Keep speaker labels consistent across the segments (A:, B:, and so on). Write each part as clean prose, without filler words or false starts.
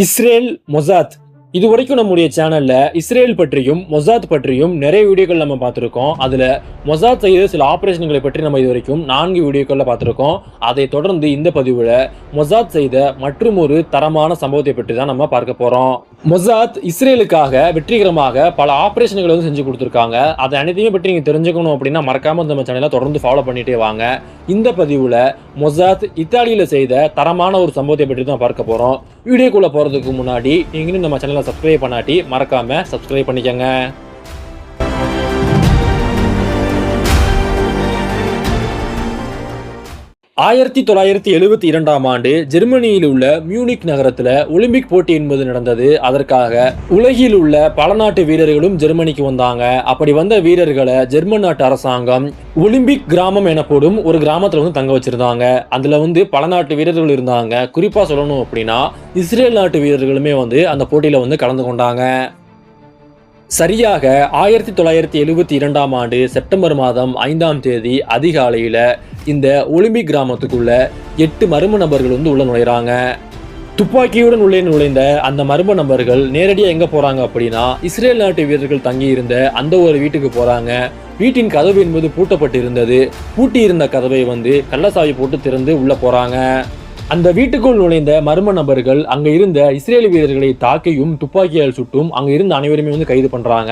A: Israel Mossad இதுவரைக்கும் நம்முடைய சேனல்ல இஸ்ரேல் பற்றியும் மொசாத் பற்றியும் நிறைய வீடியோக்கள் நம்ம பார்த்துருக்கோம். அதுல மொசாத் செய்த சில ஆபரேஷன்களை பற்றி நம்ம இதுவரைக்கும் 4 வீடியோக்கள்ல பார்த்துருக்கோம். அதை தொடர்ந்து இந்த பதிவுல மொசாத் செய்த மற்றும் ஒரு தரமான சம்பவத்தை பற்றி தான் நம்ம பார்க்க போறோம். மொசாத் இஸ்ரேலுக்காக வெற்றிகரமாக பல ஆபரேஷன்களை வந்து செஞ்சு கொடுத்துருக்காங்க. அதை அனைத்தையுமே பற்றி நீங்க தெரிஞ்சுக்கணும் அப்படின்னா மறக்காம நம்ம சேனலை தொடர்ந்து ஃபாலோ பண்ணிட்டே வாங்க. இந்த பதிவுல மொசாத் இத்தாலியில செய்த தரமான ஒரு சம்பவத்தை பற்றி தான் பார்க்க போறோம். வீடியோக்குள்ள போறதுக்கு முன்னாடி நீங்களும் நம்ம சேனலை சப்ஸ்கிரைப் பண்ணாட்டி மறக்காம சப்ஸ்கிரைப் பண்ணிக்கங்க. 1972ஆம் ஆண்டு ஜெர்மனியில் உள்ள மியூனிக் நகரத்தில் ஒலிம்பிக் போட்டி என்பது நடந்தது. அதற்காக உலகில் உள்ள பல நாட்டு வீரர்களும் ஜெர்மனிக்கு வந்தாங்க. அப்படி வந்த வீரர்களை ஜெர்மன் நாட்டு அரசாங்கம் ஒலிம்பிக் கிராமம் எனப்படும் ஒரு கிராமத்தில் வந்து தங்க வச்சிருந்தாங்க. அதுல வந்து பல நாட்டு வீரர்கள் இருந்தாங்க. குறிப்பா சொல்லணும் அப்படின்னா இஸ்ரேல் நாட்டு வீரர்களுமே வந்து அந்த போட்டியில வந்து கலந்து கொண்டாங்க. சரியாக 1972ஆம் ஆண்டு செப்டம்பர் மாதம் 5ஆம் தேதி அதிகாலையில் இந்த ஒலிம்பிக் கிராமத்துக்குள்ள 8 மர்ம நபர்கள் வந்து உள்ள நுழைகிறாங்க. துப்பாக்கியுடன் உள்ளே நுழைந்த அந்த மர்ம நபர்கள் நேரடியாக எங்கே போகிறாங்க அப்படின்னா இஸ்ரேல் நாட்டு வீரர்கள் தங்கி இருந்த அந்த ஒரு வீட்டுக்கு போகிறாங்க. வீட்டின் கதவு என்பது பூட்டப்பட்டு இருந்தது. பூட்டி இருந்த கதவை வந்து கள்ளசாவி போட்டு திறந்து உள்ள போகிறாங்க. அந்த வீட்டுக்குள் நுழைந்த மர்ம நபர்கள் அங்க இருந்த இஸ்ரேல் வீரர்களை தாக்கியும் துப்பாக்கியால் சுட்டும் அங்க இருந்த அனைவருமே வந்து கைது பண்றாங்க.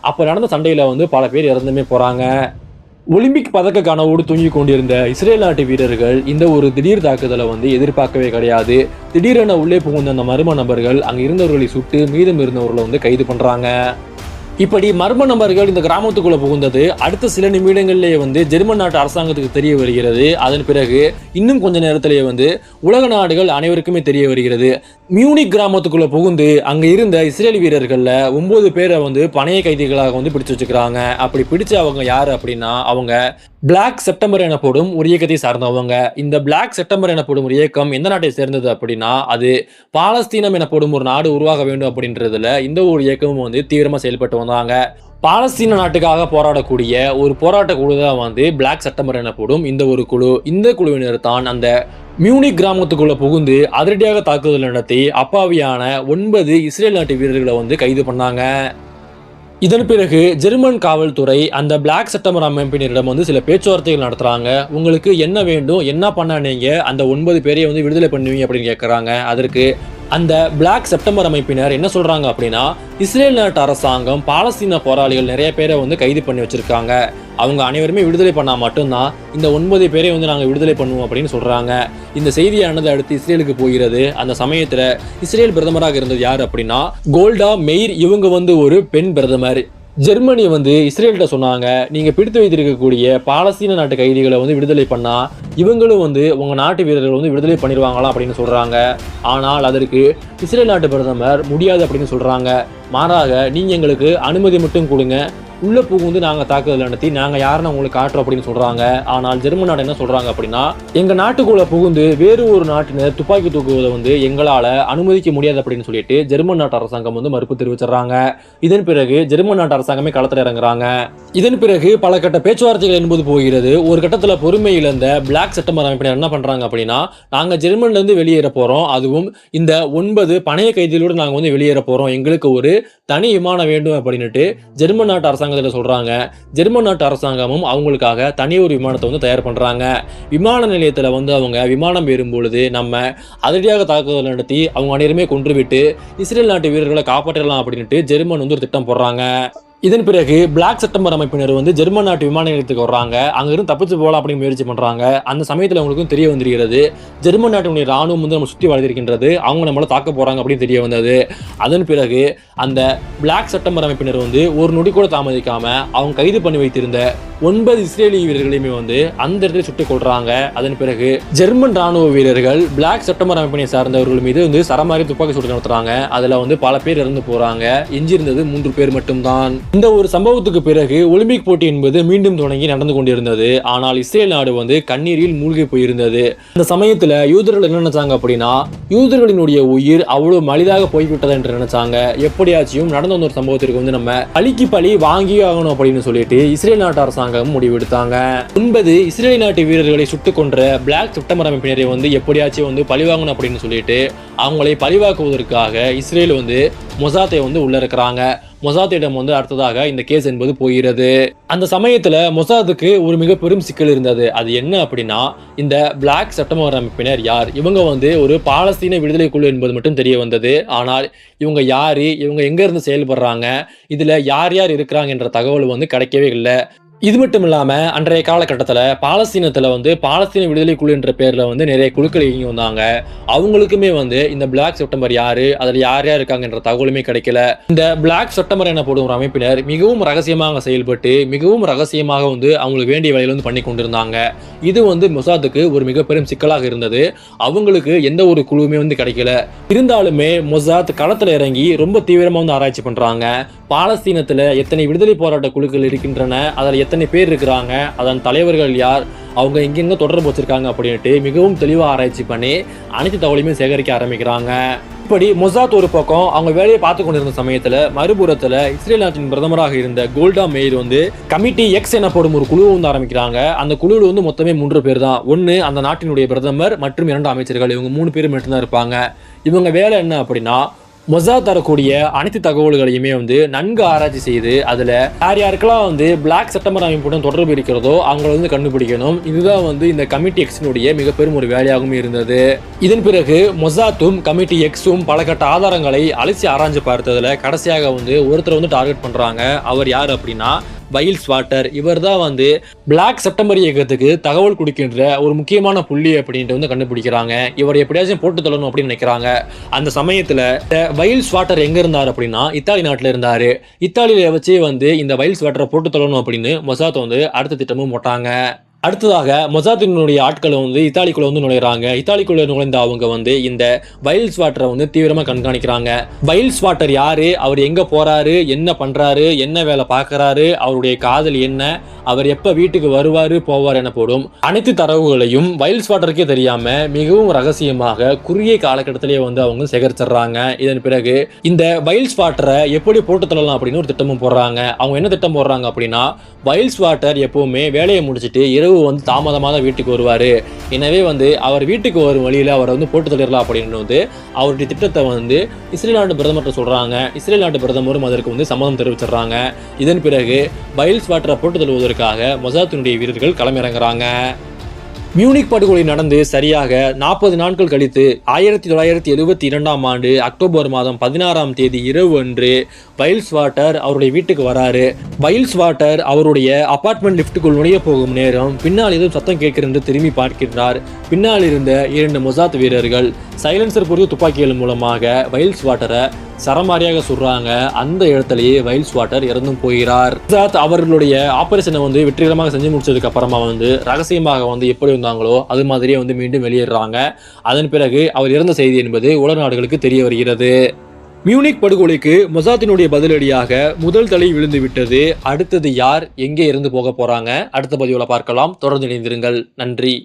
A: அப்ப நடந்த சண்டையில வந்து பல பேர் இறந்துமே போறாங்க. ஒலிம்பிக் பதக்க கனவோடு தூங்கி கொண்டிருந்த இஸ்ரேல் நாட்டு வீரர்கள் இந்த ஒரு திடீர் தாக்குதலை வந்து எதிர்பார்க்கவே கிடையாது. திடீரென உள்ளே புகுந்த அந்த மர்ம நபர்கள் அங்க இருந்தவர்களை சுட்டு மீதம் இருந்தவர்களை வந்து கைது பண்றாங்க. இப்படி மர்ம நபர்கள் இந்த கிராமத்துக்குள்ள புகுந்தது அடுத்த சில நிமிடங்களிலேயே வந்து ஜெர்மன் நாட்டு அரசாங்கத்துக்கு தெரிய வருகிறது. அதன் பிறகு இன்னும் கொஞ்ச நேரத்திலேயே வந்து உலக நாடுகள் அனைவருக்குமே தெரிய வருகிறது. மியூனிக் கிராமத்துக்குள்ள புகுந்து அங்க இருந்த இஸ்ரேல் வீரர்கள்ல 9 பேரை வந்து பணைய கைதிகளாக வந்து பிடிச்சு வச்சுக்கிறாங்க. அப்படி பிடிச்ச அவங்க யாரு அப்படின்னா அவங்க பிளாக் செப்டம்பர் எனப்படும் ஒரு இயக்கத்தை சார்ந்தவங்க. இந்த பிளாக் செப்டம்பர் எனப்படும் ஒரு இயக்கம் எந்த நாட்டை சேர்ந்தது அப்படின்னா அது பாலஸ்தீனம் எனப்படும் ஒரு நாடு உருவாக வேண்டும் அப்படின்றதுல இந்த ஒரு இயக்கமும் வந்து தீவிரமா செயல்பட்டு வந்தாங்க. பாலஸ்தீன நாட்டுக்காக போராடக்கூடிய ஒரு போராட்ட குழு தான் வந்து பிளாக் செப்டம்பர் எனப்படும் இந்த ஒரு குழு. இந்த குழுவினர் தான் அந்த மியூனிக் கிராமத்துக்குள்ள புகுந்து அதிரடியாக தாக்குதல் நடத்தி அப்பாவியான 9 இஸ்ரேல் நாட்டு வீரர்களை வந்து கைது பண்ணாங்க. இதன் பிறகு ஜெர்மன் காவல்துறை அந்த பிளாக் செப்டம்பர் அமைப்பினரிடம் வந்து சில பேச்சுவார்த்தைகள் நடத்துறாங்க. உங்களுக்கு என்ன வேண்டும், என்ன பண்ண நீங்க அந்த 9 பேரையை வந்து விடுதலை பண்ணுவீங்க அப்படின்னு கேட்கறாங்க. அதற்கு அந்த பிளாக் செப்டம்பர் அமைப்பினர் என்ன சொல்றாங்க அப்படின்னா இஸ்ரேல் நாட்டு அரசாங்கம் பாலஸ்தீன போராளிகள் நிறைய பேரை வந்து கைது பண்ணி வச்சிருக்காங்க. அவங்க அனைவருமே விடுதலை பண்ணா மட்டும்தான் இந்த 9 பேரை வந்து நாங்கள் விடுதலை பண்ணுவோம் அப்படின்னு சொல்றாங்க. இந்த செய்தியானது அடுத்து இஸ்ரேலுக்கு போகிறது. அந்த சமயத்துல இஸ்ரேல் பிரதமராக இருந்தது யார் அப்படின்னா கோல்டா மெய்ர். இவங்க வந்து ஒரு பெண் பிரதமர். ஜெர்மனி வந்து இஸ்ரேல்கிட்ட சொன்னாங்க, நீங்க பிடித்து வைத்திருக்கக்கூடிய பாலஸ்தீன நாட்டு கைதிகளை வந்து விடுதலை பண்ணா இவங்களும் வந்து உங்க நாட்டு வீரர்கள் வந்து விடுதலை பண்ணிடுவாங்களா அப்படின்னு சொல்றாங்க. ஆனால் அதற்கு இஸ்ரேல் நாட்டு பிரதமர் முடியாது அப்படின்னு சொல்றாங்க. மாறாக நீங்க எங்களுக்கு அனுமதி மட்டும் கொடுங்க, உள்ள புகுந்து நாங்க தாக்குதல் நடத்தி நாங்க யாருன்னு உங்களுக்கு காட்டுறோம் அப்படின்னு சொல்றாங்க. ஆனால் ஜெர்மன் நாடு என்ன சொல்றாங்க அப்படின்னா எங்க நாட்டுக்குள்ள புகுந்து வேறு ஒரு நாட்டினர் துப்பாக்கி தூக்குவதை வந்து எங்களால அனுமதிக்க முடியாது அப்படின்னு சொல்லிட்டு ஜெர்மன் நாட்டு அரசாங்கம் வந்து மறுப்பு தெரிவிச்சிடறாங்க. இதன் பிறகு ஜெர்மன் நாட்டு அரசாங்கமே களத்தில் இறங்குறாங்க. இதன் பிறகு பல கட்ட பேச்சுவார்த்தைகள் என்பது போகிறது. ஒரு கட்டத்துல பொறுமை இழந்த பிளாக் செப்டம்பர் அமைப்பினர் என்ன பண்றாங்க அப்படின்னா நாங்க ஜெர்மன்ல இருந்து வெளியேற போறோம், அதுவும் இந்த 9 பணைய கைதிகளோடு நாங்க வந்து வெளியேற போறோம், எங்களுக்கு ஒரு தனி விமானம் வேண்டும் அப்படின்னுட்டு ஜெர்மன் நாட்டு அரசாங்கத்தில் சொல்றாங்க. ஜெர்மன் நாட்டு அரசாங்கமும் அவங்களுக்காக தனி ஒரு விமானத்தை வந்து தயார் பண்றாங்க. விமான நிலையத்தில் வந்து அவங்க விமானம் ஏறும் பொழுது நம்ம அதிரடியாக தாக்குதல் நடத்தி அவங்க அனைவருமே கொன்றுவிட்டு இஸ்ரேல் நாட்டு வீரர்களை காப்பாற்றலாம் அப்படின்ட்டு ஜெர்மன் வந்து ஒரு திட்டம் போடுறாங்க. இதன் பிறகு பிளாக் செப்டம்பர் அமைப்பினர் வந்து ஜெர்மன் நாட்டு விமான நிலையத்துக்கு வர்றாங்க. அங்கிருந்து தப்பிச்சு போகலாம் அப்படின்னு முயற்சி பண்றாங்க. அந்த சமயத்தில் அவங்களுக்கும் தெரிய வந்துருக்கிறது ஜெர்மன் நாட்டினுடைய ராணுவம் வந்து நம்ம சுற்றி வளர்த்திருக்கின்றது, அவங்க நம்மள தாக்க போறாங்க அப்படின்னு தெரிய வந்தது. அதன் பிறகு அந்த பிளாக் செப்டம்பர் அமைப்பினர் வந்து ஒரு நொடி கூட தாமதிக்காம அவங்க கைது பண்ணி வைத்திருந்த 9 இஸ்ரேலிய வீரர்களையுமே வந்து அந்த இடத்துல சுட்டுக் கொள்றாங்க. அதன் பிறகு ஜெர்மன் ராணுவ வீரர்கள் பிளாக் செப்டம்பர் அமைப்பினை சார்ந்தவர்கள் மீது வந்து சரமாரி துப்பாக்கி சூடு நடத்துறாங்க. அதுல வந்து பல பேர் இறந்து போறாங்க. எஞ்சி இருந்தது 3 பேர் மட்டும்தான். இந்த ஒரு சம்பவத்துக்கு பிறகு ஒலிம்பிக் போட்டி என்பது மீண்டும் தொடங்கி நடந்து கொண்டிருந்தது. ஆனால் இஸ்ரேல் நாடு வந்து கண்ணீரில் மூழ்கி போயிருந்தது. அந்த சமயத்துல யூதர்கள் என்ன நினைச்சாங்க அப்படின்னா, யூதர்களினுடைய உயிர் அவ்வளவு மலிதாக போய்விட்டது என்று நினைச்சாங்க. எப்படியாச்சும் நடந்த ஒரு சம்பவத்திற்கு வந்து நம்ம பழிக்கு பழி வாங்கி ஆகணும் அப்படின்னு சொல்லிட்டு இஸ்ரேல் நாட்டு அரசாங்கம் முடிவெடுத்தாங்க. 9 இஸ்ரேல் நாட்டு வீரர்களை சுட்டுக் கொன்ற பிளாக் செப்டம்பர் அமைப்பினரை வந்து எப்படியாச்சும் வந்து பழிவாங்கணும் அப்படின்னு சொல்லிட்டு அவங்களை பழிவாக்குவதற்காக இஸ்ரேல் வந்து மொசாத்தை வந்து உள்ள இருக்கிறாங்க. மொசாத்திடம் வந்து அடுத்ததாக இந்த கேஸ் என்பது போகிறது. அந்த சமயத்துல மொசாத்துக்கு ஒரு மிக பெரும் சிக்கல் இருந்தது. அது என்ன அப்படின்னா, இந்த பிளாக் செப்டம்பர் அமைப்பினர் யார், இவங்க வந்து ஒரு பாலஸ்தீன விடுதலை குழு என்பது மட்டும் தெரிய வந்தது. ஆனால் இவங்க யாரு, இவங்க எங்க இருந்து செயல்படுறாங்க, இதுல யார் யார் இருக்கிறாங்க என்ற தகவல் வந்து கிடைக்கவே இல்லை. இது மட்டும் இல்லாம அன்றைய காலகட்டத்தில் பாலஸ்தீனத்துல வந்து பாலஸ்தீன விடுதலை குழு என்ற பேர்ல வந்து நிறைய குழுக்கள் இயங்கி வந்தாங்க. அவங்களுக்குமே வந்து இந்த பிளாக் செப்டம்பர் யாரு, அதுல யார் யார் இருக்காங்க என்ற தகவலுமே கிடைக்கல. இந்த பிளாக் செப்டம்பர் எனப்படும் ஒரு அமைப்பினர் மிகவும் ரகசியமாக செயல்பட்டு மிகவும் ரகசியமாக வந்து அவங்களுக்கு வேண்டிய வேலையில வந்து பண்ணி கொண்டிருந்தாங்க. இது வந்து மொசாத்துக்கு ஒரு மிக பெரும் சிக்கலாக இருந்தது. அவங்களுக்கு எந்த ஒரு குழுவுமே வந்து கிடைக்கல. இருந்தாலுமே மொசாத் களத்துல இறங்கி ரொம்ப தீவிரமா வந்து ஆராய்ச்சி பண்றாங்க. பாலஸ்தீனத்துல எத்தனை விடுதலை போராட்ட குழுக்கள் இருக்கின்றன, அதில் எத்தனை பேர் இருக்கிறாங்க, அதன் தலைவர்கள் யார், அவங்க எங்கெங்க தொடர்பு வச்சிருக்காங்க அப்படின்ட்டு மிகவும் தெளிவாக ஆராய்ச்சி பண்ணி அனைத்து தகவலையுமே சேகரிக்க ஆரம்பிக்கிறாங்க. இப்படி மொசாத் ஒரு பக்கம் அவங்க வேலையை பார்த்து கொண்டிருந்த சமயத்துல மறுபுறத்துல இஸ்ரேல் நாட்டின் பிரதமராக இருந்த கோல்டா மேயர் வந்து கமிட்டி எக்ஸ் எனப்படும் ஒரு குழுவை வந்து ஆரம்பிக்கிறாங்க. அந்த குழுவில் வந்து மொத்தமே 3 பேர் தான். ஒன்னு அந்த நாட்டினுடைய பிரதமர் மற்றும் 2 அமைச்சர்கள், இவங்க 3 பேர் மட்டும்தான் இருப்பாங்க. இவங்க வேலை என்ன அப்படின்னா, மொசாத் தரக்கூடிய அனைத்து தகவல்களையுமே வந்து நன்கு ஆராய்ச்சி செய்து அதுல யார் யாருக்கெல்லாம் வந்து பிளாக் செப்டம்பர் அமைப்புடன் தொடர்பு இருக்கிறதோ அவங்களை வந்து கண்டுபிடிக்கணும். இதுதான் வந்து இந்த கமிட்டி எக்ஸினுடைய மிக பெரும் ஒரு வேலையாகவும் இருந்தது. இதன் பிறகு மொசாத்தும் கமிட்டி எக்ஸும் பல கட்ட ஆதாரங்களை அலசி ஆராய்ச்சி பார்த்ததுல கடைசியாக வந்து ஒருத்தர் வந்து டார்கெட் பண்றாங்க. அவர் யார் அப்படின்னா வைல்ஸ் வாட்டர். இவர் தான் வந்து பிளாக் செப்டம்பர் இயக்கத்துக்கு தகவல் கொடுக்கின்ற ஒரு முக்கியமான புள்ளி அப்படின்ட்டு வந்து கண்டுபிடிக்கிறாங்க. இவர் எப்படியாச்சும் போட்டு தள்ளணும் அப்படின்னு நினைக்கிறாங்க. அந்த சமயத்துல வைல்ஸ் வாட்டர் எங்க இருந்தார் அப்படின்னா இத்தாலி நாட்டில் இருந்தாரு. இத்தாலியில வச்சு வந்து இந்த வைல்ஸ் வாட்டரை போட்டு தள்ளணும் அப்படின்னு மொசாத் வந்து அடுத்த திட்டமும் போட்டாங்க. அடுத்ததாக மொசாத்தினுடைய ஆட்களை வந்து இத்தாலிக்குள்ள வந்து நுழைகிறாங்க. இத்தாலிக்குள்ள நுழைந்த அவங்க வந்து இந்த வைல்ஸ் வாட்டரை வந்து தீவிரமா கண்காணிக்கிறாங்க. வைல்ஸ் வாட்டர் யாரு, அவர் எங்க போறாரு, என்ன பண்றாரு, என்ன வேலை பார்க்கறாரு, அவருடைய காதல் என்ன, அவர் எப்ப வீட்டுக்கு வருவாரு போவார் என போடும் அனைத்து தரவுகளையும் வைல்ஸ் வாட்டருக்கே தெரியாம மிகவும் ரகசியமாக குறுகிய காலகட்டத்திலேயே வந்து அவங்க சேகரிச்சிடுறாங்க. இதன் பிறகு இந்த வைல்ஸ் வாட்டரை எப்படி போட்டு தள்ளலாம் அப்படின்னு ஒரு திட்டமும் போடுறாங்க. அவங்க என்ன திட்டம் போடுறாங்க அப்படின்னா, வைல்ஸ் வாட்டர் எப்பவுமே வேலையை முடிச்சுட்டு இரவு வந்து தாமதமாக தான் வீட்டுக்கு வருவாரு. எனவே வந்து அவர் வீட்டுக்கு வரும் வழியில அவரை வந்து போட்டு தள்ளிடலாம் அப்படின்னு வந்து அவருடைய திட்டத்தை வந்து இஸ்ரேல் நாட்டு பிரதமர்கிட்ட சொல்றாங்க. இஸ்ரேல் நாட்டு பிரதமரும் அதற்கு வந்து சம்மதம் தெரிவிச்சிடுறாங்க. இதன் பிறகு வைல்ஸ் வாட்டரை போட்டு தள்ளுவதற்காக மொசாத்தினுடைய வீரர்கள் களமிறங்குறாங்க. மியூனிக் படுகொலை நடந்து சரியாக 40 நாட்கள் கழித்து 1972ஆம் ஆண்டு அக்டோபர் மாதம் 16ஆம் தேதி இரவு அன்று வைல்ஸ் வாட்டர் அவருடைய வீட்டுக்கு வராரு. வைல்ஸ் வாட்டர் அவருடைய அபார்ட்மெண்ட் லிப்டுக்குள் நுழைய போகும் நேரம் பின்னால் ஏதும் சத்தம் கேட்கிறது திரும்பி பார்க்கிறார். பின்னால் இருந்த 2 மொசாத் வீரர்கள் சைலன்சர் பொறுத்து துப்பாக்கிகள் மூலமாக வைல்ஸ் வாட்டரை சரமாரியாக சொல்றாங்க. அந்த இடத்துலயே வைல்ஸ் வாட்டர் இறந்தும் போகிறார். மொசாத் அவர்களுடைய ஆபரேஷனை வந்து வெற்றிகரமாக செஞ்சு முடிச்சதுக்கு அப்புறமா வந்து ரகசியமாக வந்து எப்படி வந்தாங்களோ அது மாதிரியே வந்து மீண்டும் வெளியேறாங்க. அதன் பிறகு அவர் இறந்த செய்தி என்பது உலக நாடுகளுக்கு தெரிய வருகிறது. மியூனிக் படுகொலைக்கு மொசாத்தினுடைய பதிலடியாக முதல் தலை விழுந்து விட்டது. அடுத்தது யார், எங்கே இருந்து போக போறாங்க, அடுத்த பதிவுல பார்க்கலாம். தொடர்ந்து இணைந்திருங்கள். நன்றி.